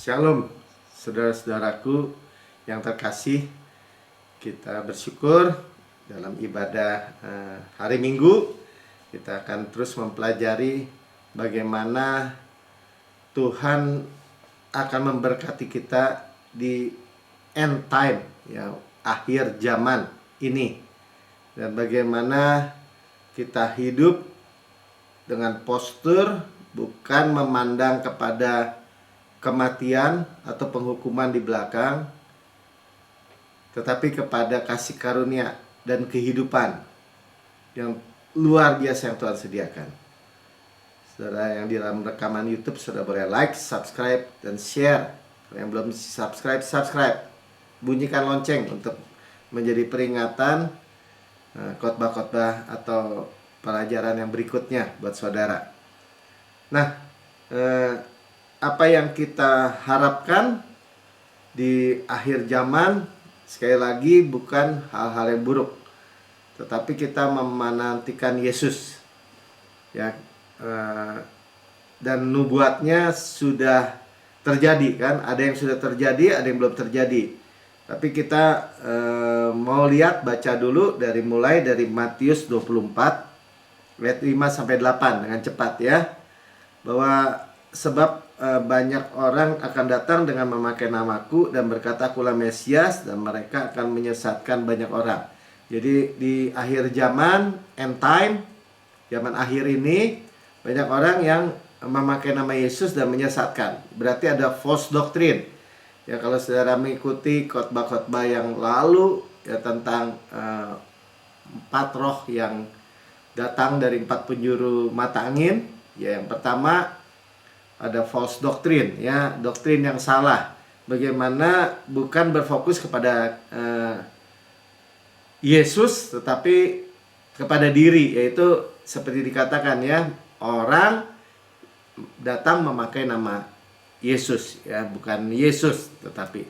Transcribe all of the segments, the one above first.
Shalom, saudara-saudaraku yang terkasih. Kita bersyukur dalam ibadah hari Minggu. Kita akan terus mempelajari bagaimana Tuhan akan memberkati kita di end time, ya, akhir zaman ini. Dan bagaimana kita hidup dengan postur bukan memandang kepada kematian atau penghukuman di belakang, tetapi kepada kasih karunia dan kehidupan yang luar biasa yang Tuhan sediakan. Saudara yang di dalam rekaman YouTube, saudara boleh like, subscribe, dan share. Yang belum subscribe, bunyikan lonceng untuk menjadi peringatan khotbah-khotbah atau pelajaran yang berikutnya buat saudara. Nah, apa yang kita harapkan di akhir zaman, sekali lagi bukan hal-hal yang buruk, tetapi kita menantikan Yesus, ya, dan nubuatnya sudah terjadi, kan? Ada yang sudah terjadi, ada yang belum terjadi. Tapi kita mau lihat, baca dulu mulai dari Matius 24 ayat 5 sampai 8 dengan cepat, ya. Bahwa sebab banyak orang akan datang dengan memakai namaku dan berkata akulah Mesias, dan mereka akan menyesatkan banyak orang. Jadi di akhir zaman, end time, zaman akhir ini, banyak orang yang memakai nama Yesus dan menyesatkan. Berarti ada false doctrine. Ya, kalau saudara mengikuti khotbah-khotbah yang lalu, ya, tentang 4 roh yang datang dari 4 penjuru mata angin, ya, yang pertama ada false doctrine, ya, doktrin yang salah. Bagaimana bukan berfokus kepada Yesus, tetapi kepada diri, yaitu seperti dikatakan, ya, orang datang memakai nama Yesus, ya, bukan Yesus, tetapi,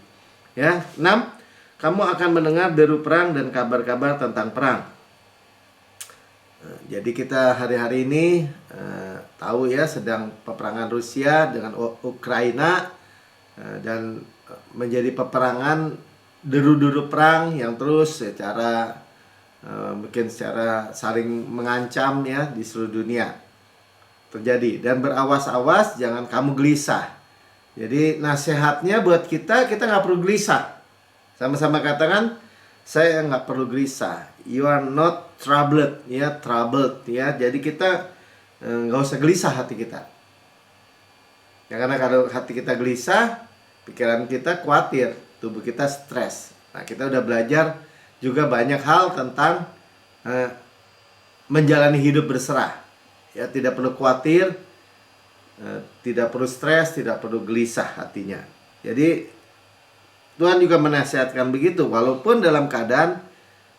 ya. 6, kamu akan mendengar deru perang dan kabar-kabar tentang perang. Jadi kita hari-hari ini tahu, ya, sedang peperangan Rusia dengan Ukraina, dan menjadi peperangan deru-deru perang yang terus secara mungkin secara saling mengancam, ya, di seluruh dunia terjadi. Dan berawas-awas jangan kamu gelisah. Jadi nasihatnya buat kita nggak perlu gelisah. Sama-sama katakan, saya nggak perlu gelisah. You are not troubled, ya, troubled, ya. Jadi kita nggak usah gelisah hati kita. Ya, karena kalau hati kita gelisah, pikiran kita khawatir, tubuh kita stres. Nah, kita udah belajar juga banyak hal tentang menjalani hidup berserah. Ya, tidak perlu khawatir, tidak perlu stres, tidak perlu gelisah hatinya. Jadi Tuhan juga menasihatkan begitu, walaupun dalam keadaan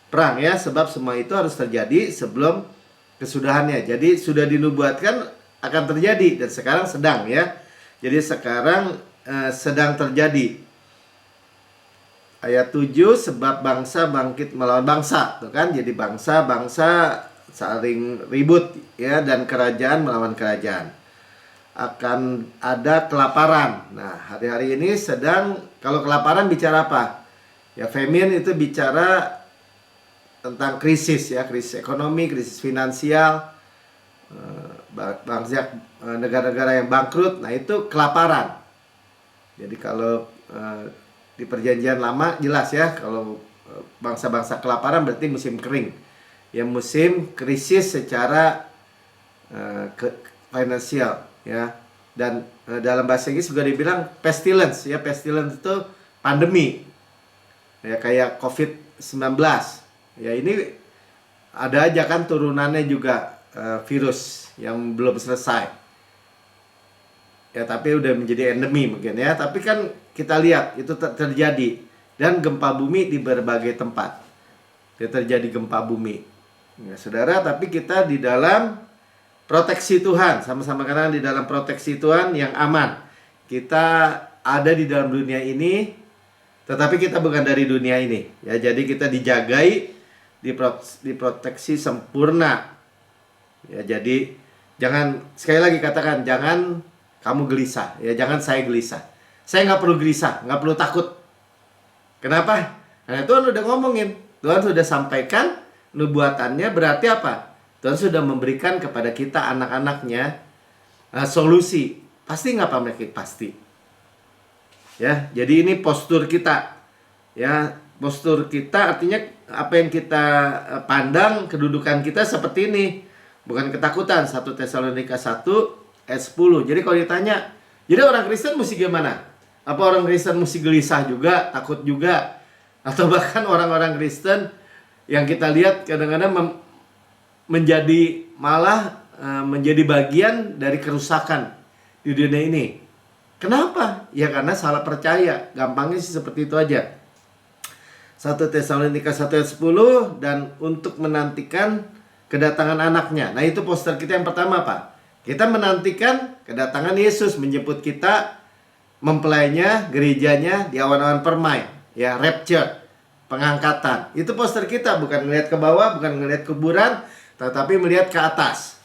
perang, ya, sebab semua itu harus terjadi sebelum kesudahannya. Jadi sudah dinubuatkan akan terjadi dan sekarang sedang, ya. Jadi sekarang sedang terjadi. Ayat 7, sebab bangsa bangkit melawan bangsa, tuh kan? Jadi bangsa-bangsa saling ribut, ya, dan kerajaan melawan kerajaan. Akan ada kelaparan. Nah, hari-hari ini sedang, kalau kelaparan bicara apa? Ya, famine itu bicara tentang krisis, ya, krisis ekonomi, krisis finansial, bangsa negara-negara yang bangkrut. Nah, itu kelaparan. Jadi kalau di perjanjian lama jelas, ya, kalau bangsa-bangsa kelaparan berarti musim kering, ya, musim krisis secara finansial, ya. Dan dalam bahasa Inggris juga dibilang pestilence, ya. Pestilence itu pandemi, ya, kayak COVID-19. Ya, ini ada aja kan turunannya juga, virus yang belum selesai, ya, tapi udah menjadi endemi mungkin, ya. Tapi kan kita lihat itu terjadi, dan gempa bumi di berbagai tempat, ya, terjadi gempa bumi, ya, saudara. Tapi kita di dalam proteksi Tuhan, sama-sama karena di dalam proteksi Tuhan yang aman. Kita ada di dalam dunia ini, tetapi kita bukan dari dunia ini, ya. Jadi kita dijagai, diproteksi sempurna, ya. Jadi jangan, sekali lagi katakan, jangan kamu gelisah, ya, jangan saya gelisah. Saya nggak perlu gelisah, nggak perlu takut. Kenapa? Karena Tuhan udah ngomongin, Tuhan sudah sampaikan nubuatannya. Berarti apa? Tuhan sudah memberikan kepada kita anak-anaknya solusi. Pasti nggak Pak Mekik? Pasti. Ya, jadi ini postur kita. Ya, postur kita artinya apa yang kita pandang, kedudukan kita seperti ini. Bukan ketakutan. 1 Tesalonika 1 ayat 10. Jadi kalau ditanya, jadi orang Kristen mesti gimana? Apa orang Kristen mesti gelisah juga, takut juga? Atau bahkan orang-orang Kristen yang kita lihat kadang-kadang menjadi bagian dari kerusakan di dunia ini. Kenapa? Ya karena salah percaya. Gampangnya sih seperti itu aja. 1 Tesalonika 1 ayat 10, dan untuk menantikan kedatangan anaknya. Nah, itu poster kita yang pertama, Pak. Kita menantikan kedatangan Yesus menjemput kita, mempelainya, gerejanya di awan-awan permai, ya, rapture, pengangkatan. Itu poster kita, bukan melihat ke bawah, bukan melihat kuburan, tetapi melihat ke atas.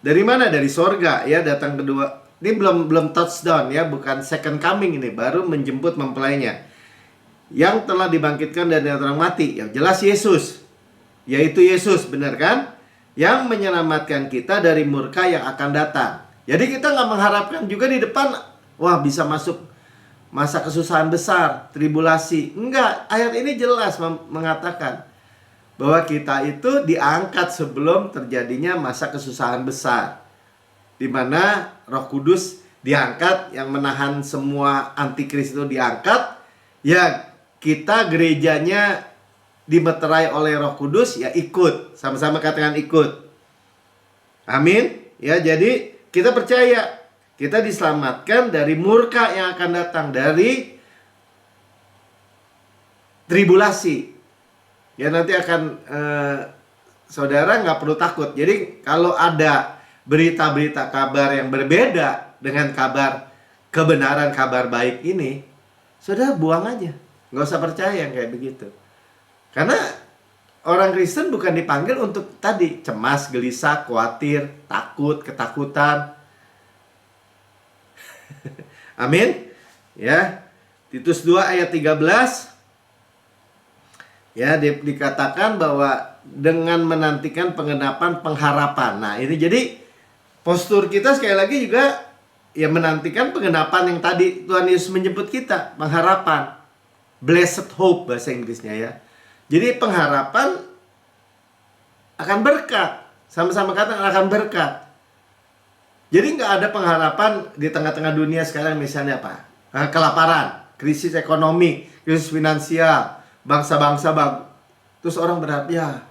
Dari mana? Dari sorga, ya, datang kedua. Ini belum touchdown, ya, bukan second coming ini, baru menjemput mempelainya yang telah dibangkitkan dari orang mati. Yang jelas Yesus, yaitu Yesus, benar kan? Yang menyelamatkan kita dari murka yang akan datang. Jadi kita nggak mengharapkan juga di depan, wah, bisa masuk masa kesusahan besar, tribulasi. Enggak, ayat ini jelas mengatakan bahwa kita itu diangkat sebelum terjadinya masa kesusahan besar, di mana Roh Kudus diangkat, yang menahan semua antikris itu diangkat. Ya, kita gerejanya dimeterai oleh Roh Kudus, ya ikut. Sama-sama katakan ikut. Amin. Ya, jadi kita percaya kita diselamatkan dari murka yang akan datang, dari tribulasi. Ya, nanti akan saudara nggak perlu takut. Jadi kalau ada berita-berita kabar yang berbeda dengan kabar kebenaran, kabar baik ini, saudara buang aja. Nggak usah percaya yang kayak begitu. Karena orang Kristen bukan dipanggil untuk tadi cemas, gelisah, khawatir, takut, ketakutan. Amin. Ya. Titus 2 ayat 13. Ya, dikatakan bahwa dengan menantikan penggenapan pengharapan. Nah, ini jadi postur kita sekali lagi juga ya menantikan penggenapan yang tadi Tuhan Yesus menjemput kita, pengharapan. Blessed hope bahasa Inggrisnya, ya. Jadi pengharapan akan berkat. Sama-sama kata akan berkat. Jadi nggak ada pengharapan di tengah-tengah dunia sekarang, misalnya apa? Kelaparan, krisis ekonomi, krisis finansial, bangsa-bangsa terus orang berharap, ya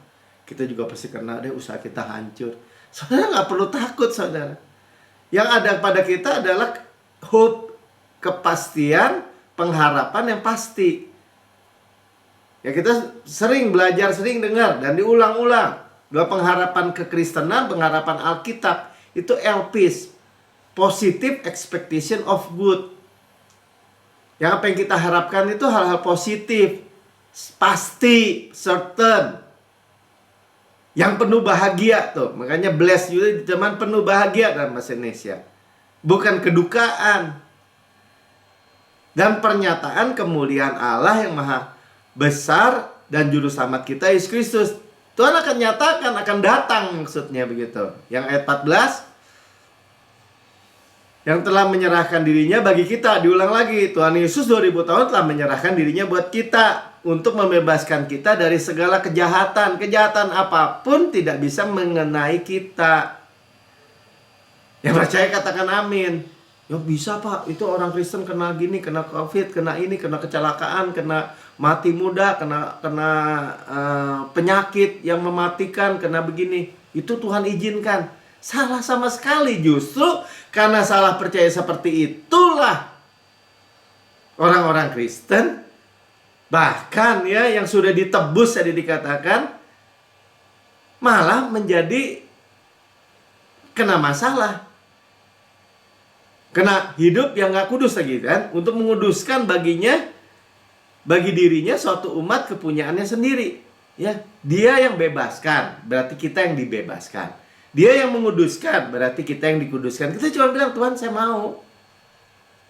kita juga pasti kena deh, usaha kita hancur. Saudara nggak perlu takut, saudara. Yang ada pada kita adalah hope, kepastian, pengharapan yang pasti. Ya, kita sering belajar, sering dengar, dan diulang-ulang bahwa pengharapan kekristenan, pengharapan Alkitab itu elpis, positive expectation of good. Yang apa yang kita harapkan itu hal-hal positif, pasti, certain, yang penuh bahagia tuh. Makanya blessed juga cuman penuh bahagia dalam bahasa Indonesia, bukan kedukaan. Dan pernyataan kemuliaan Allah yang maha besar dan juru selamat kita Yesus Kristus. Tuhan akan nyatakan, akan datang, maksudnya begitu. Yang ayat 14, yang telah menyerahkan dirinya bagi kita. Diulang lagi, Tuhan Yesus 2000 tahun telah menyerahkan dirinya buat kita, untuk membebaskan kita dari segala kejahatan. Kejahatan apapun tidak bisa mengenai kita. Yang percaya katakan amin. Ya bisa, Pak, itu orang Kristen kena gini, kena COVID, kena ini, kena kecelakaan, kena mati muda, kena penyakit yang mematikan, kena begini. Itu Tuhan izinkan. Salah sama sekali. Justru karena salah percaya seperti itulah orang-orang Kristen, bahkan ya yang sudah ditebus tadi dikatakan, malah menjadi kena masalah. Kena hidup yang gak kudus lagi kan, untuk menguduskan bagi dirinya suatu umat kepunyaannya sendiri. Ya, dia yang bebaskan, berarti kita yang dibebaskan. Dia yang menguduskan, berarti kita yang dikuduskan. Kita cuma bilang, Tuhan saya mau.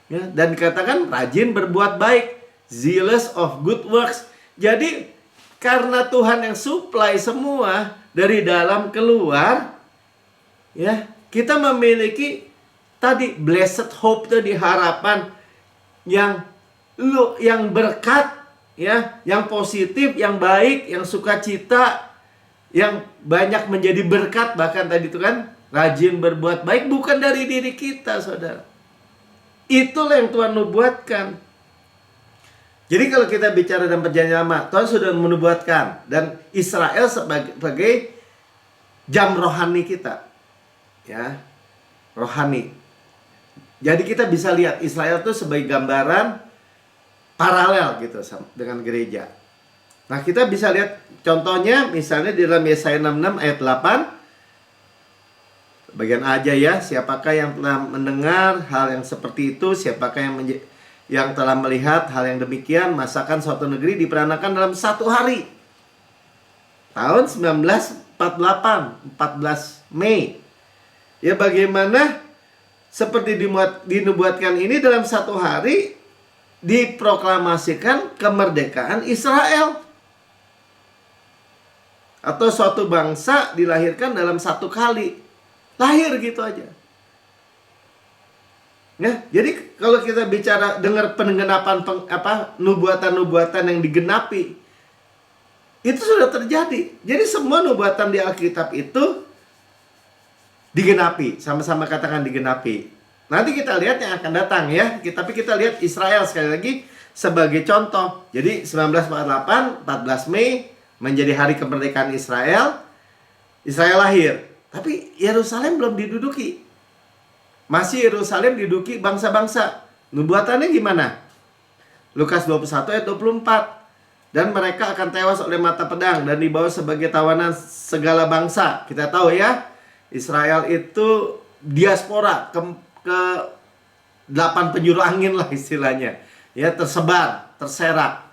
Ya, dan dikatakan rajin berbuat baik, zealous of good works. Jadi karena Tuhan yang supply semua dari dalam keluar, ya, kita memiliki tadi blessed hope, tadi harapan yang berkat, ya, yang positif, yang baik, yang sukacita, yang banyak menjadi berkat. Bahkan tadi itu kan rajin berbuat baik bukan dari diri kita, saudara. Itulah yang Tuhan nubuatkan. Jadi kalau kita bicara dalam perjanjian lama, Tuhan sudah menubuatkan, dan Israel sebagai jam rohani kita, ya, rohani. Jadi kita bisa lihat Israel itu sebagai gambaran paralel gitu dengan gereja. Nah, kita bisa lihat contohnya misalnya di dalam Yesaya 66 ayat 8. Bagian aja ya, siapakah yang telah mendengar hal yang seperti itu, siapakah yang telah melihat hal yang demikian, masakan suatu negeri diperanakan dalam satu hari. Tahun 1948, 14 Mei. Ya, bagaimana seperti dinubuatkan ini dalam satu hari diproklamasikan kemerdekaan Israel. Atau suatu bangsa dilahirkan dalam satu kali. Lahir gitu aja. Ya, jadi kalau kita bicara dengar penggenapan nubuatan-nubuatan yang digenapi, itu sudah terjadi. Jadi semua nubuatan di Alkitab itu digenapi, sama-sama katakan digenapi. Nanti kita lihat yang akan datang ya. Tapi kita lihat Israel sekali lagi sebagai contoh. Jadi 1948, 14 Mei menjadi hari kemerdekaan Israel. Israel lahir. Tapi Yerusalem belum diduduki. Masih Yerusalem diduduki bangsa-bangsa. Nubuatannya gimana? Lukas 21 ayat 24. Dan mereka akan tewas oleh mata pedang dan dibawa sebagai tawanan segala bangsa. Kita tahu ya, Israel itu diaspora ke 8 penjuru angin lah istilahnya. Ya, tersebar, terserak.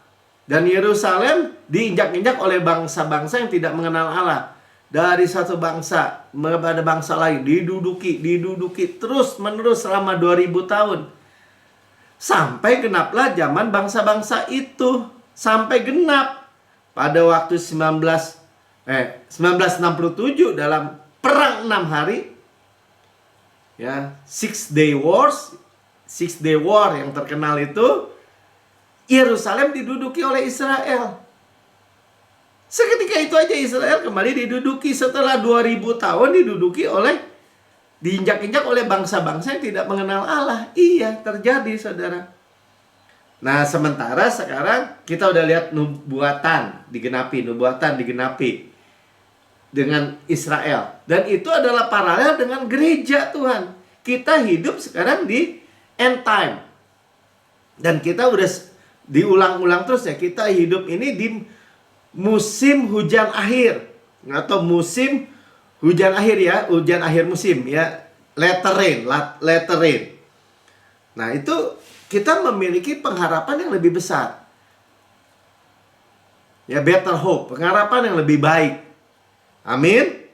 Dan Yerusalem diinjak-injak oleh bangsa-bangsa yang tidak mengenal Allah. Dari satu bangsa kepada bangsa lain diduduki terus menerus selama 2000 tahun. Sampai genaplah zaman bangsa-bangsa itu. Sampai genap pada waktu 1967 dalam perang 6 hari. Ya, Six Day War yang terkenal itu, Yerusalem diduduki oleh Israel. Seketika itu aja Israel kembali diduduki setelah 2000 tahun diinjak-injak oleh bangsa-bangsa yang tidak mengenal Allah. Iya, terjadi saudara. Nah, sementara sekarang kita udah lihat nubuatan digenapi dengan Israel. Dan itu adalah paralel dengan gereja Tuhan. Kita hidup sekarang di end time. Dan kita udah diulang-ulang terus ya, kita hidup ini di musim hujan akhir atau musim hujan akhir ya, hujan akhir musim ya, latter rain. Nah, itu kita memiliki pengharapan yang lebih besar. Ya, better hope, pengharapan yang lebih baik. Amin.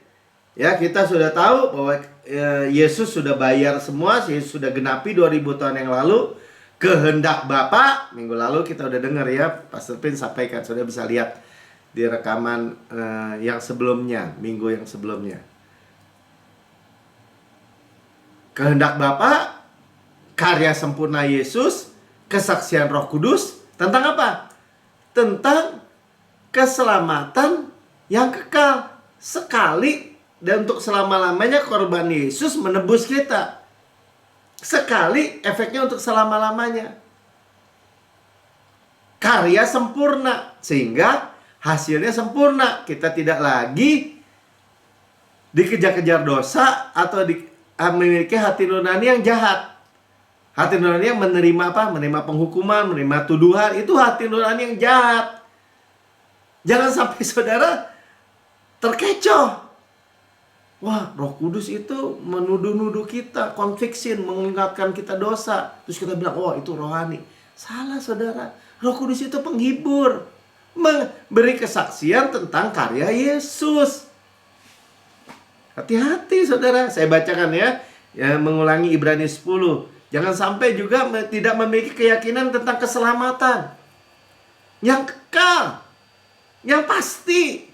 Ya, kita sudah tahu bahwa Yesus sudah bayar semua, Yesus sudah genapi 2000 tahun yang lalu. Kehendak Bapa, minggu lalu kita udah dengar ya, Pastor Pin sampaikan, sudah bisa lihat di rekaman yang sebelumnya, minggu yang sebelumnya. Kehendak Bapa, karya sempurna Yesus, kesaksian Roh Kudus, tentang apa? Tentang keselamatan yang kekal. Sekali dan untuk selama-lamanya korban Yesus menebus kita. Sekali, efeknya untuk selama-lamanya. Karya sempurna, sehingga hasilnya sempurna. Kita tidak lagi dikejar-kejar dosa atau memiliki hati nurani yang jahat. Hati nurani yang menerima apa? Menerima penghukuman, menerima tuduhan. Itu hati nurani yang jahat. Jangan sampai saudara terkecoh. Wah, Roh Kudus itu menuduh-nuduh kita, conviction, mengingatkan kita dosa. Terus kita bilang, oh itu rohani. Salah saudara. Roh Kudus itu penghibur, memberi kesaksian tentang karya Yesus. Hati-hati saudara. Saya bacakan ya, mengulangi Ibrani 10 Jangan sampai juga tidak memiliki keyakinan tentang keselamatan yang kekal, yang pasti.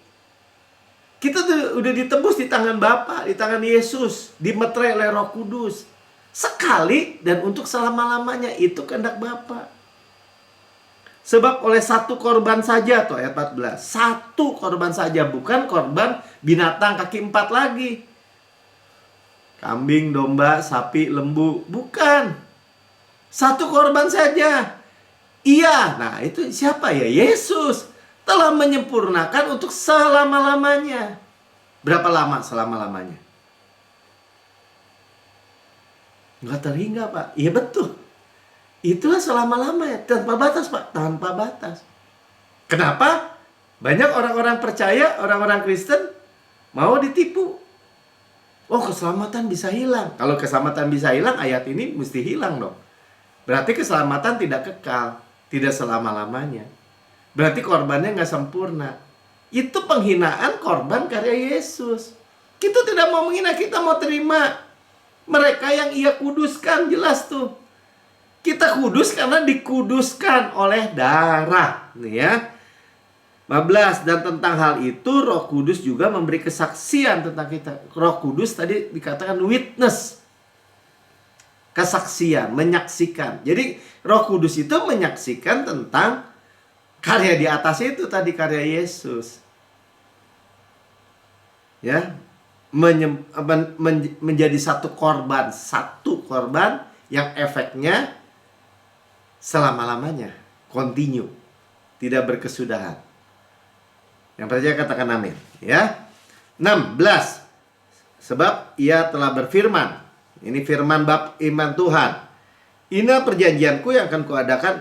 Kita tuh udah ditebus di tangan Bapa, di tangan Yesus, dimeterai oleh Roh Kudus. Sekali dan untuk selama-lamanya, itu kehendak Bapa. Sebab oleh satu korban saja, tuh ayat 14. Satu korban saja, bukan korban binatang kaki 4 lagi. Kambing, domba, sapi, lembu, bukan. Satu korban saja. Iya, nah itu siapa ya? Yesus telah menyempurnakan untuk selama-lamanya. Berapa lama selama-lamanya? Nggak terhingga, Pak. Iya betul. Itulah selama-lamanya. Tanpa batas, Pak. Tanpa batas. Kenapa? Banyak orang-orang percaya, orang-orang Kristen mau ditipu. Oh, keselamatan bisa hilang. Kalau keselamatan bisa hilang, ayat ini mesti hilang dong. Berarti keselamatan tidak kekal. Tidak selama-lamanya. Berarti korbannya nggak sempurna. Itu penghinaan korban karya Yesus. Kita tidak mau menghina, kita mau terima mereka yang Ia kuduskan. Jelas tuh. Kita kudus karena dikuduskan oleh darah. Nih ya. 15. Dan tentang hal itu Roh Kudus juga memberi kesaksian tentang kita. Roh Kudus tadi dikatakan witness. Kesaksian, menyaksikan. Jadi Roh Kudus itu menyaksikan tentang karya di atas itu tadi, karya Yesus. Ya. Menjadi satu korban yang efeknya selama-lamanya, continue, tidak berkesudahan. Yang percaya katakan amin, ya. 16. Sebab Ia telah berfirman. Ini firman bab iman Tuhan. Inilah perjanjianku yang akan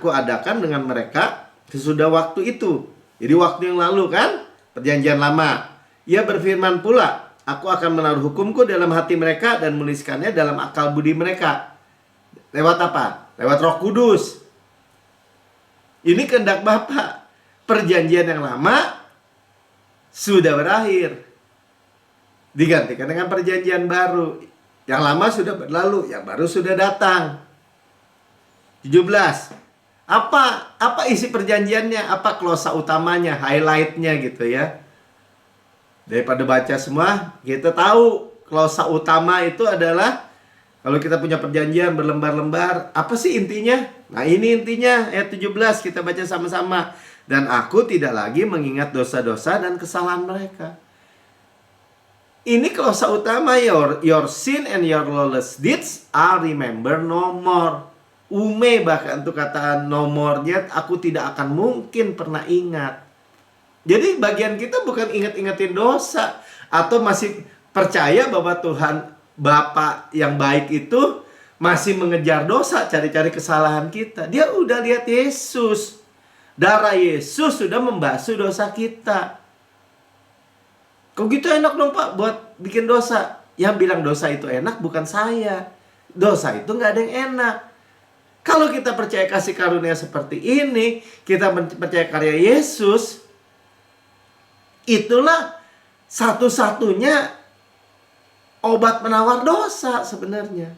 kuadakan dengan mereka sesudah waktu itu. Jadi waktu yang lalu kan, perjanjian lama. Ia berfirman pula, aku akan menaruh hukumku dalam hati mereka dan menuliskannya dalam akal budi mereka. Lewat apa? Lewat Roh Kudus. Ini kehendak Bapa. Perjanjian yang lama sudah berakhir, digantikan dengan perjanjian baru. Yang lama sudah berlalu, yang baru sudah datang. 17. Apa isi perjanjiannya? Apa klausa utamanya, highlightnya gitu ya. Daripada baca semua, kita tahu klausa utama itu adalah kalau kita punya perjanjian berlembar-lembar, apa sih intinya? Nah ini intinya, ayat 17 kita baca sama-sama. Dan aku tidak lagi mengingat dosa-dosa dan kesalahan mereka. Ini klausa utama, your sin and your lawless deeds are remember no more. Bahkan untuk kata no more-nya, aku tidak akan mungkin pernah ingat. Jadi bagian kita bukan ingat-ingatin dosa, atau masih percaya bahwa Tuhan Bapa yang baik itu masih mengejar dosa, cari-cari kesalahan kita. Dia udah lihat Yesus. Darah Yesus sudah membasuh dosa kita. Kok gitu enak dong Pak buat bikin dosa? Yang bilang dosa itu enak bukan saya. Dosa itu nggak ada yang enak. Kalau kita percaya kasih karunia seperti ini, kita percaya karya Yesus, itulah satu-satunya obat penawar dosa sebenarnya.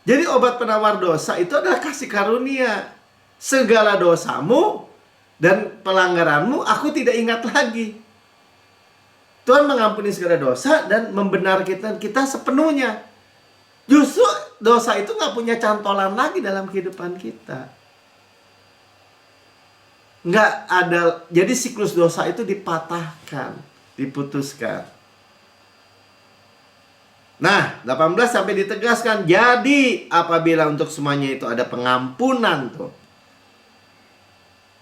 Jadi obat penawar dosa itu adalah kasih karunia. Segala dosamu dan pelanggaranmu aku tidak ingat lagi. Tuhan mengampuni segala dosa dan membenarkan kita sepenuhnya. Justru dosa itu nggak punya cantolan lagi dalam kehidupan kita. Nggak ada. Jadi siklus dosa itu dipatahkan, diputuskan. Nah, 18 sampai ditegaskan. Jadi, apabila untuk semuanya itu ada pengampunan tuh.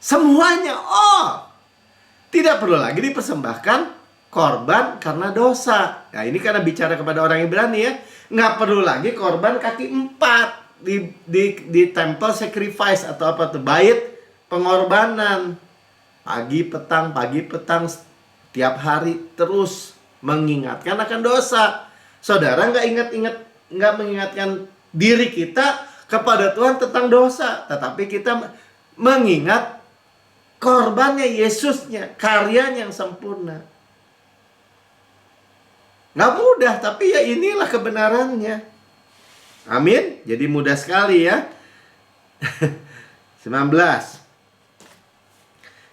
Semuanya, tidak perlu lagi dipersembahkan korban karena dosa. Nah, ini karena bicara kepada orang Ibrani ya. Nggak perlu lagi korban kaki 4 di temple sacrifice atau apa tuh, bait pengorbanan. Pagi petang, tiap hari terus mengingatkan akan dosa. Saudara nggak mengingatkan diri kita kepada Tuhan tentang dosa, tetapi kita mengingat korbannya Yesusnya, karyanya yang sempurna. Nggak mudah, tapi ya inilah kebenarannya. Amin. Jadi mudah sekali ya. 19.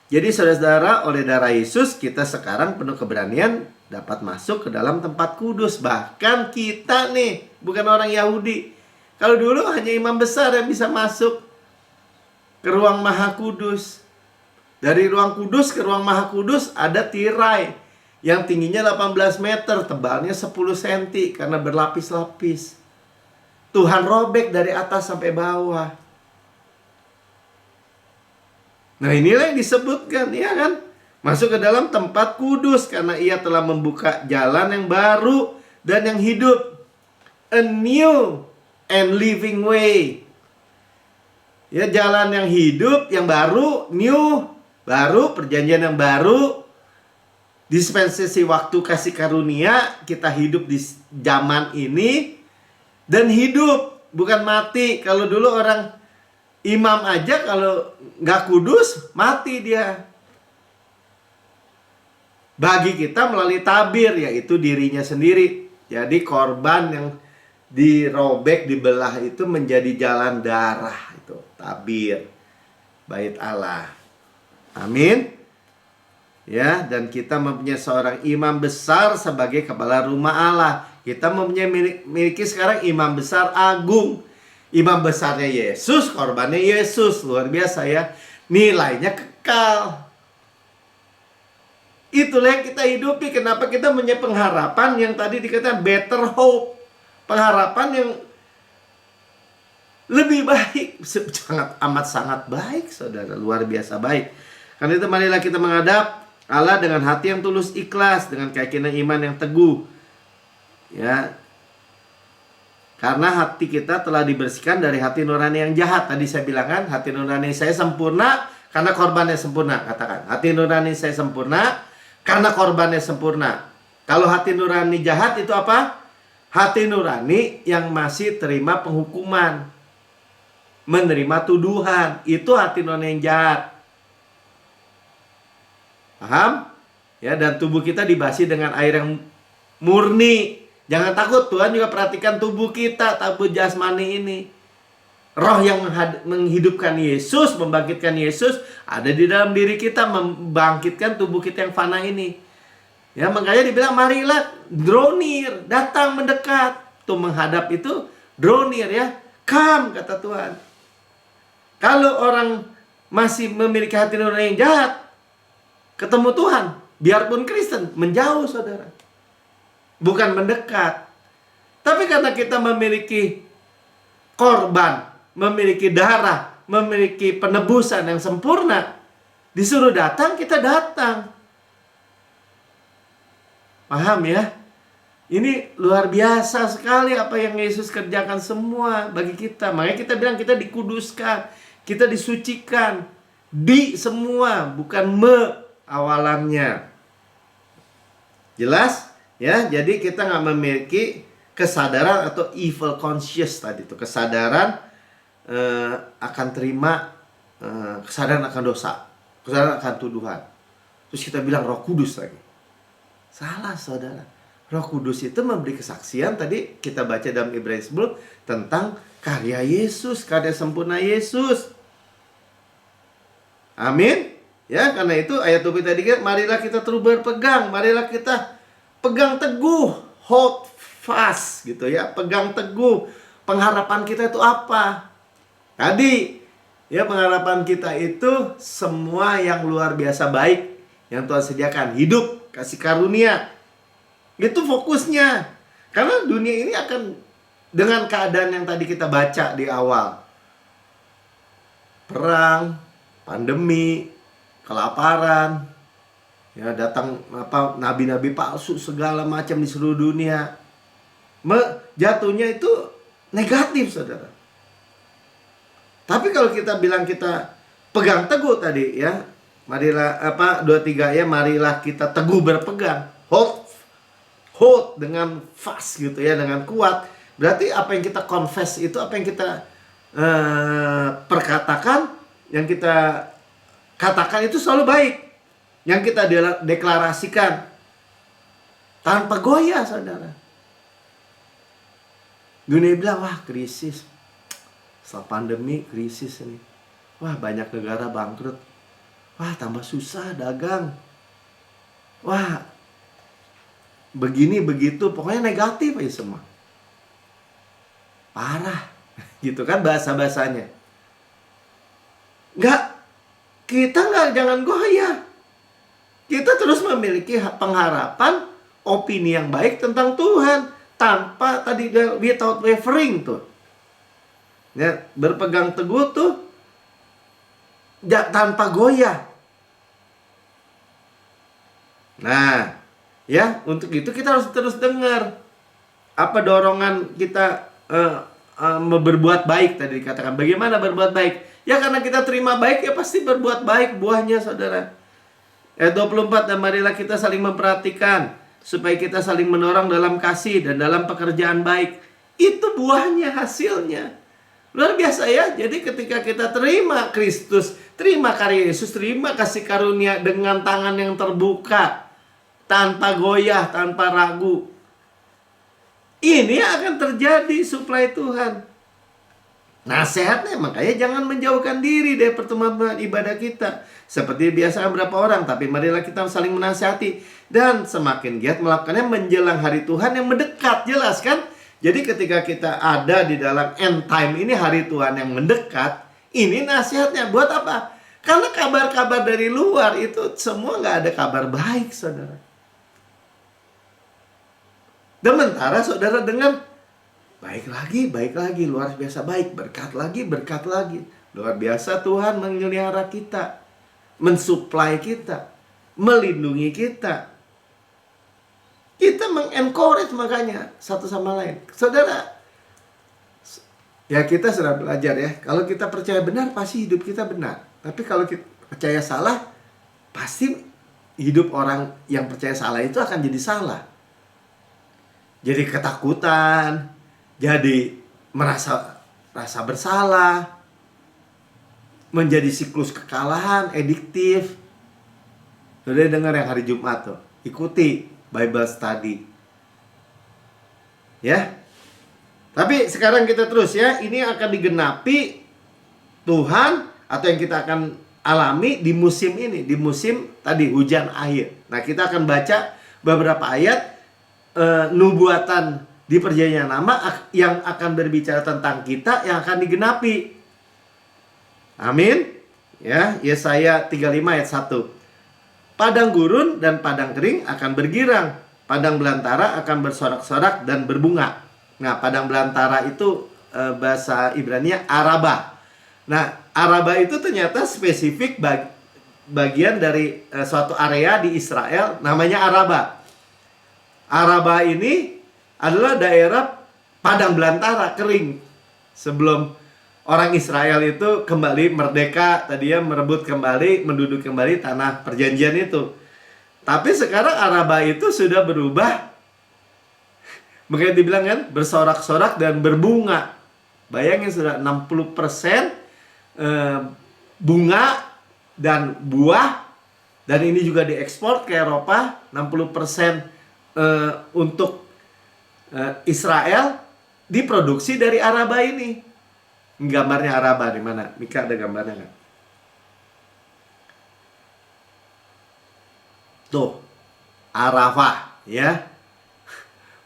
Jadi saudara-saudara, oleh darah Yesus kita sekarang penuh keberanian dapat masuk ke dalam tempat kudus. Bahkan kita nih, bukan orang Yahudi. Kalau dulu hanya imam besar yang bisa masuk ke ruang maha kudus. Dari ruang kudus ke ruang maha kudus ada tirai yang tingginya 18 meter, tebalnya 10 cm karena berlapis-lapis. Tuhan robek dari atas sampai bawah. Nah, inilah yang disebutkan, ya kan? Masuk ke dalam tempat kudus karena ia telah membuka jalan yang baru dan yang hidup. A new and living way. Ya, jalan yang hidup, yang baru, new, baru, perjanjian yang baru. Dispensasi waktu kasih karunia, kita hidup di zaman ini dan hidup, bukan mati. Kalau dulu orang imam aja kalau nggak kudus, mati dia. Bagi kita melalui tabir, yaitu dirinya sendiri. Jadi korban yang dirobek, dibelah itu menjadi jalan darah. Itu tabir bait Allah. Amin. Ya, dan kita mempunyai seorang imam besar sebagai kepala rumah Allah. Kita memiliki sekarang imam besar agung. Imam besarnya Yesus, korbannya Yesus. Luar biasa ya. Nilainya kekal. Itulah yang kita hidupi. Kenapa kita punya pengharapan yang tadi dikatakan better hope. Pengharapan yang lebih baik. Amat sangat baik, saudara. Luar biasa baik. Karena itu marilah kita menghadap Allah dengan hati yang tulus ikhlas. Dengan keyakinan iman yang teguh. Ya. Karena hati kita telah dibersihkan dari hati nurani yang jahat. Tadi saya bilang kan, hati nurani saya sempurna karena korbannya sempurna. Katakan, hati nurani saya sempurna karena korbannya sempurna. Kalau hati nurani jahat itu apa? Hati nurani yang masih terima penghukuman, menerima tuduhan. Itu hati nurani yang jahat. Paham? Ya, dan tubuh kita dibasuh dengan air yang murni. Jangan takut, Tuhan juga perhatikan tubuh kita, tubuh jasmani ini. Roh yang menghidupkan Yesus, membangkitkan Yesus ada di dalam diri kita, membangkitkan tubuh kita yang fana ini. Ya, makanya dibilang marilah draw near, datang mendekat. Tuh menghadap itu draw near ya. Come, kata Tuhan. Kalau orang masih memiliki hati nurani yang jahat, ketemu Tuhan, biarpun Kristen, menjauh, saudara. Bukan mendekat. Tapi karena kita memiliki korban, memiliki darah, memiliki penebusan yang sempurna, disuruh datang, kita datang. Paham ya? Ini luar biasa sekali apa yang Yesus kerjakan semua bagi kita. Makanya kita bilang kita dikuduskan, kita disucikan. Di semua, bukan awalannya. Jelas? Ya, jadi kita nggak memiliki kesadaran atau evil conscious tadi itu, kesadaran akan terima, kesadaran akan dosa, kesadaran akan tuduhan. Terus kita bilang Roh Kudus lagi. Salah, saudara. Roh Kudus itu memberi kesaksian, tadi kita baca dalam Ibrani 10 tentang karya Yesus, karya sempurna Yesus. Amin. Ya, karena itu ayat 7 tadi kan, marilah kita terus berpegang, marilah kita pegang teguh, hold fast gitu ya, pegang teguh. Pengharapan kita itu apa? Tadi ya, pengharapan kita itu semua yang luar biasa baik yang Tuhan sediakan, hidup, kasih karunia. Itu fokusnya. Karena dunia ini akan dengan keadaan yang tadi kita baca di awal. Perang, pandemi, kelaparan, ya, datang nabi-nabi palsu segala macam di seluruh dunia. Jatuhnya itu negatif, saudara. Tapi kalau kita bilang kita pegang teguh tadi ya, marilah 23 ya, marilah kita teguh berpegang, hold dengan fast gitu ya, dengan kuat. Berarti apa yang kita confess itu, apa yang kita perkatakan, yang kita katakan itu selalu baik. Yang kita deklarasikan tanpa goyah, saudara. Dunia bilang, wah krisis. Setelah pandemi, krisis ini. Wah banyak negara bangkrut. Wah tambah susah dagang. Wah begini begitu, pokoknya negatif aja semua. Parah. Gitu kan bahasa-bahasanya. Jangan goyah. Kita terus memiliki pengharapan, opini yang baik tentang Tuhan. Tanpa tadi without wavering tuh. Ya, berpegang teguh tuh tanpa goyah. Nah, ya, untuk itu kita harus terus dengar apa dorongan kita berbuat baik tadi dikatakan. Bagaimana berbuat baik? Ya karena kita terima baik ya pasti berbuat baik buahnya, saudara. Ayat 24, dan marilah kita saling memperhatikan supaya kita saling mendorong dalam kasih dan dalam pekerjaan baik. Itu buahnya, hasilnya. Luar biasa ya. Jadi ketika kita terima Kristus, terima karya Yesus, terima kasih karunia dengan tangan yang terbuka, tanpa goyah, tanpa ragu, ini akan terjadi suplai Tuhan. Nasihatnya, makanya jangan menjauhkan diri dari pertemuan ibadah kita. Seperti biasa berapa orang, tapi marilah kita saling menasihati. Dan semakin giat melakukannya menjelang hari Tuhan yang mendekat. Jelas kan? Jadi ketika kita ada di dalam end time ini, hari Tuhan yang mendekat, ini nasihatnya buat apa? Karena kabar-kabar dari luar itu semua nggak ada kabar baik, saudara. Sementara saudara dengan baik lagi, luar biasa baik, berkat lagi. Luar biasa Tuhan memelihara kita, mensuplai kita, melindungi kita. Kita mengencourage makanya satu sama lain. Saudara, ya kita sudah belajar ya, kalau kita percaya benar pasti hidup kita benar. Tapi kalau kita percaya salah, pasti hidup orang yang percaya salah itu akan jadi salah. Jadi ketakutan, jadi merasa bersalah, menjadi siklus kekalahan, ediktif. Sudah dengar yang hari Jumat tuh, ikuti Bible study. Ya. Tapi sekarang kita terus ya, ini akan digenapi Tuhan atau yang kita akan alami di musim ini, di musim tadi hujan akhir. Nah, kita akan baca beberapa ayat nubuatan di Perjanjian Lama yang akan berbicara tentang kita yang akan digenapi. Amin. Ya, Yesaya 35 ayat 1. Padang gurun dan padang kering akan bergirang, padang belantara akan bersorak-sorak dan berbunga. Nah, padang belantara itu bahasa Ibrani-nya Araba. Nah, Araba itu ternyata spesifik bagian dari suatu area di Israel namanya Araba. Araba ini adalah daerah padang belantara kering. Sebelum orang Israel itu kembali merdeka, tadinya merebut kembali, menduduki kembali tanah perjanjian itu. Tapi sekarang Araba itu sudah berubah. Makanya dibilang kan bersorak-sorak dan berbunga. Bayangin sudah 60% bunga dan buah. Dan ini juga diekspor ke Eropa. 60% untuk Israel diproduksi dari Araba ini. Gambarnya Araba di mana? Mika ada gambarnya nggak? Tuh, Arafah ya.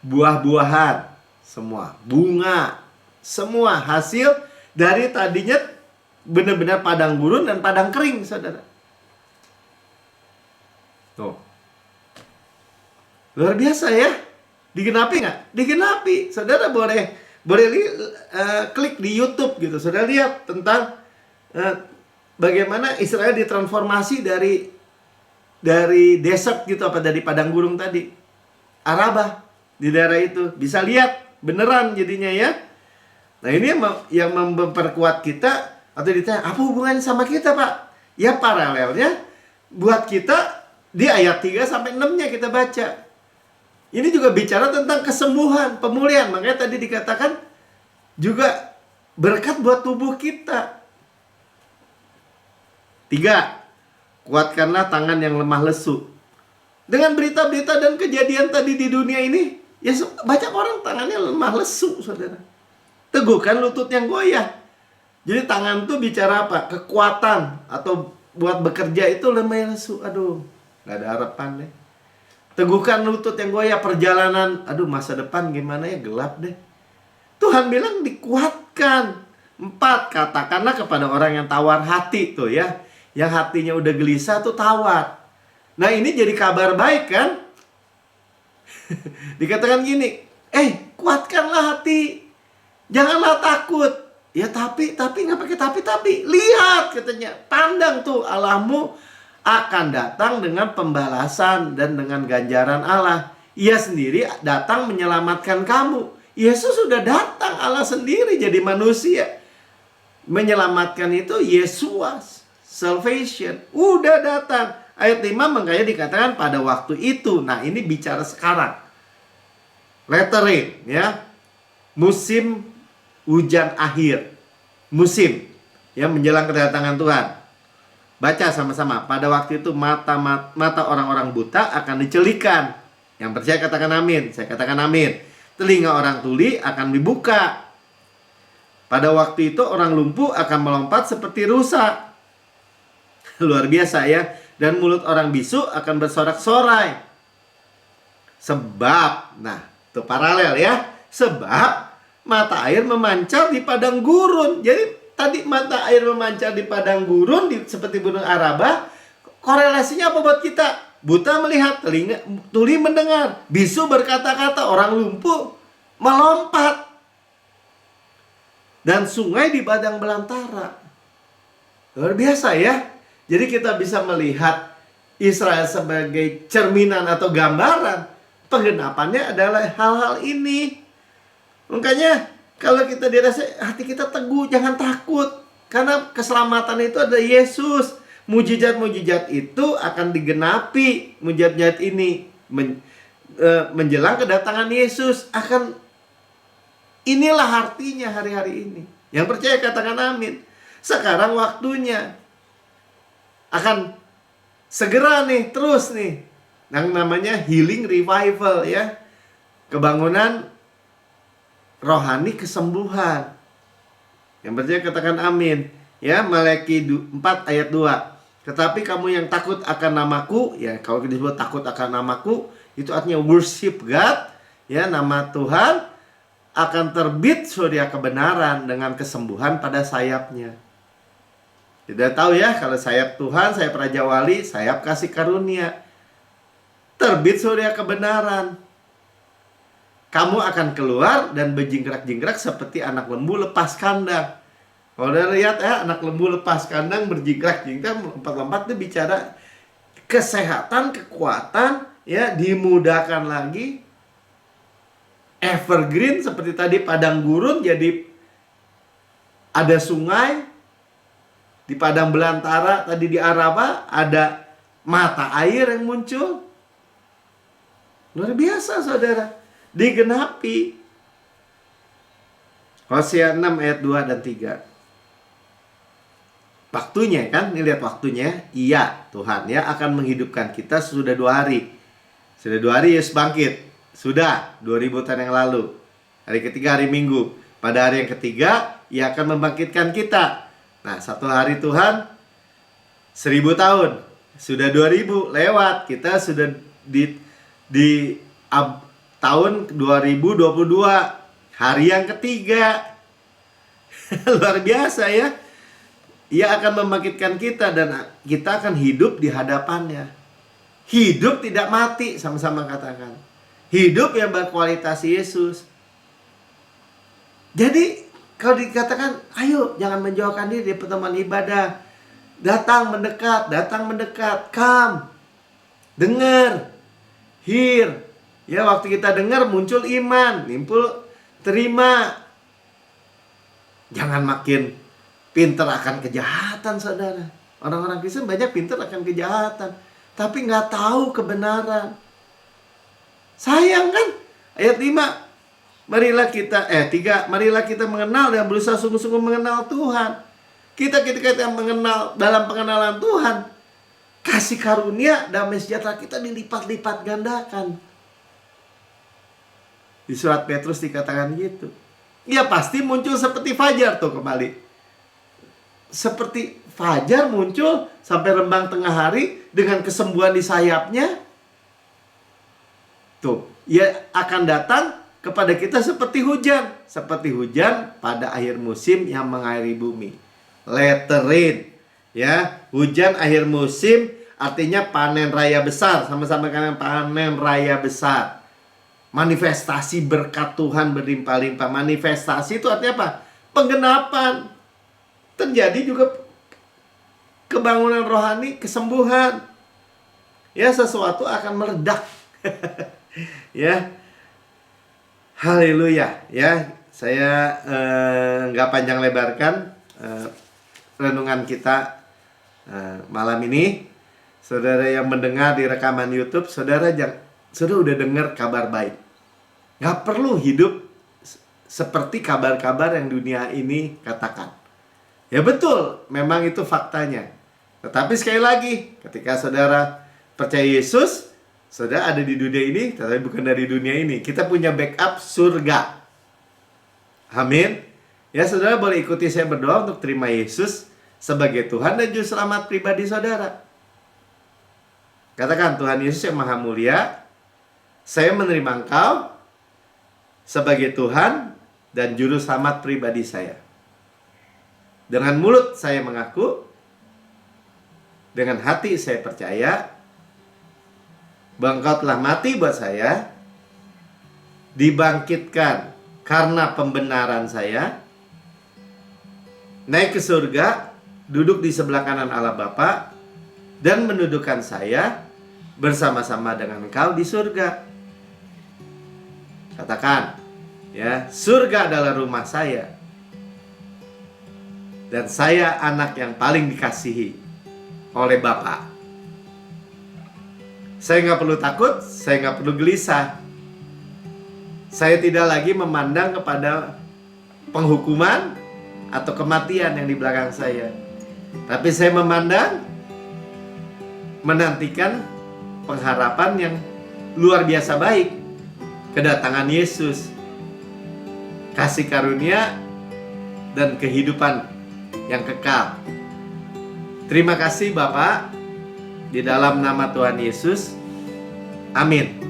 Buah-buahan semua, bunga, semua hasil dari tadinya benar-benar padang gurun dan padang kering, saudara. Tuh. Luar biasa ya. Digenapi nggak? Digenapi. Saudara boleh klik di YouTube gitu. Saudara lihat tentang bagaimana Israel ditransformasi dari desert gitu, apa dari padang gurun tadi. Araba di daerah itu. Bisa lihat beneran jadinya ya. Nah, ini yang memperkuat kita. Atau ditanya, apa hubungannya sama kita, Pak? Ya paralelnya buat kita di ayat 3 sampai 6-nya kita baca. Ini juga bicara tentang kesembuhan, pemulihan. Makanya tadi dikatakan juga berkat buat tubuh kita. 3. Kuatkanlah tangan yang lemah lesu. Dengan berita-berita dan kejadian tadi di dunia ini, ya banyak orang tangannya lemah lesu, saudara. Teguhkan lutut yang goyah. Jadi tangan tuh bicara apa? Kekuatan atau buat bekerja itu lemah lesu. Aduh, nggak ada harapan deh. Teguhkan lutut yang goyah, perjalanan. Aduh, masa depan gimana ya, gelap deh. Tuhan bilang dikuatkan. 4, katakanlah kepada orang yang tawar hati tuh ya. Yang hatinya udah gelisah tuh tawar. Nah, ini jadi kabar baik kan? Dikatakan gini, kuatkanlah hati. Janganlah takut. Ya tapi nggak pakai tapi. Lihat katanya, pandang tuh Allahmu akan datang dengan pembalasan dan dengan ganjaran Allah. Ia sendiri datang menyelamatkan kamu. Yesus sudah datang, Allah sendiri jadi manusia. Menyelamatkan itu Yesus, salvation. Udah datang. Ayat 5 makanya dikatakan pada waktu itu. Nah, ini bicara sekarang. Latter rain, ya. Musim hujan akhir. Musim ya menjelang kedatangan Tuhan. Baca sama-sama. Pada waktu itu mata orang-orang buta akan dicelikan. Yang percaya katakan amin. Saya katakan amin. Telinga orang tuli akan dibuka. Pada waktu itu orang lumpuh akan melompat seperti rusa. Luar biasa ya. Dan mulut orang bisu akan bersorak-sorai. Sebab, nah itu paralel ya. Sebab mata air memancar di padang gurun. Jadi tadi mata air memancar di padang gurun seperti gunung Araba. Korelasinya apa buat kita? Buta melihat, tuli mendengar, bisu berkata-kata, orang lumpuh melompat. Dan sungai di padang belantara. Luar biasa ya. Jadi kita bisa melihat Israel sebagai cerminan atau gambaran. Penggenapannya adalah hal-hal ini. Makanya kalau kita dirasa hati kita teguh, jangan takut. Karena keselamatan itu ada Yesus. Mujizat-mujizat itu akan digenapi. Mujizat ini menjelang kedatangan Yesus akan. Inilah artinya hari-hari ini. Yang percaya katakan amin. Sekarang waktunya. Akan segera nih, terus nih. Yang namanya healing revival ya. Kebangunan rohani kesembuhan. Yang percaya katakan amin. Ya, Malaki 4 ayat 2. Tetapi kamu yang takut akan namaku, ya kalau disebut takut akan namaku, itu artinya worship God, ya nama Tuhan, akan terbit surya kebenaran dengan kesembuhan pada sayapnya. Tidak tahu ya, kalau sayap Tuhan, sayap Raja Wali, sayap kasih karunia. Terbit surya kebenaran. Kamu akan keluar dan berjingkrak-jingkrak seperti anak lembu lepas kandang. Kalau udah lihat ya, anak lembu lepas kandang berjingkrak-jingkrak, lompat-lompat itu bicara kesehatan, kekuatan, ya dimudahkan lagi. Evergreen seperti tadi padang gurun jadi ada sungai. Di padang belantara tadi di Araba ada mata air yang muncul. Luar biasa saudara. Digenapi. Hosea 6 ayat 2 dan 3. Waktunya kan, ini lihat waktunya. Iya, Tuhan ya akan menghidupkan kita sudah 2 hari. Sudah 2 hari Yesus bangkit. Sudah 2000 tahun yang lalu. Hari ketiga hari Minggu. Pada hari yang ketiga Ia akan membangkitkan kita. Nah, 1 hari Tuhan 1000 tahun. Sudah 2000 lewat. Kita sudah di tahun 2022. Hari yang ketiga. Luar biasa ya. Ia akan membangkitkan kita dan kita akan hidup di hadapannya. Hidup tidak mati, sama-sama katakan. Hidup yang berkualitas Yesus. Jadi kalau dikatakan, ayo jangan menjauhkan diri dari pertemuan ibadah. Datang mendekat, come. Dengar, hear. Ya, waktu kita dengar muncul iman, timbul terima. Jangan makin pintar akan kejahatan, saudara. Orang-orang Kristen banyak pintar akan kejahatan, tapi nggak tahu kebenaran. Sayang kan? Ayat 5. Marilah kita mengenal dan berusaha sungguh-sungguh mengenal Tuhan. Ketika kita mengenal dalam pengenalan Tuhan, kasih karunia damai sejahtera kita dilipat-lipat gandakan. Di surat Petrus dikatakan gitu. ya pasti muncul seperti fajar tuh kembali. Seperti fajar muncul sampai rembang tengah hari dengan kesembuhan di sayapnya. Tuh, ia akan datang kepada kita seperti hujan. Seperti hujan pada akhir musim yang mengairi bumi. Latter rain. Ya, hujan akhir musim artinya panen raya besar. Sama-sama dengan panen raya besar. Manifestasi berkat Tuhan berlimpah-limpah. Manifestasi itu artinya apa? Penggenapan. Terjadi juga kebangunan rohani, kesembuhan. Ya, sesuatu akan meledak. Ya. Haleluya. Ya, saya nggak panjang lebarkan renungan kita malam ini. Saudara yang mendengar di rekaman YouTube, saudara udah dengar kabar baik. Gak perlu hidup seperti kabar-kabar yang dunia ini katakan. Ya betul, memang itu faktanya. Tetapi sekali lagi, ketika saudara percaya Yesus, saudara ada di dunia ini, tetapi bukan dari dunia ini. Kita punya backup surga. Amin. Ya, saudara boleh ikuti saya berdoa untuk terima Yesus sebagai Tuhan dan Juru Selamat pribadi saudara. Katakan, Tuhan Yesus yang Maha Mulia, saya menerima Engkau sebagai Tuhan dan Juru Selamat pribadi saya. Dengan mulut saya mengaku, dengan hati saya percaya bahwa Engkau telah mati buat saya, dibangkitkan karena pembenaran saya, naik ke surga, duduk di sebelah kanan Allah Bapa, dan mendudukan saya bersama-sama dengan Engkau di surga. Katakan, ya, surga adalah rumah saya. Dan saya anak yang paling dikasihi oleh Bapa. Saya nggak perlu takut, saya nggak perlu gelisah. Saya tidak lagi memandang kepada penghukuman atau kematian yang di belakang saya. Tapi saya menantikan pengharapan yang luar biasa baik. Kedatangan Yesus, kasih karunia, dan kehidupan yang kekal. Terima kasih Bapak, di dalam nama Tuhan Yesus. Amin.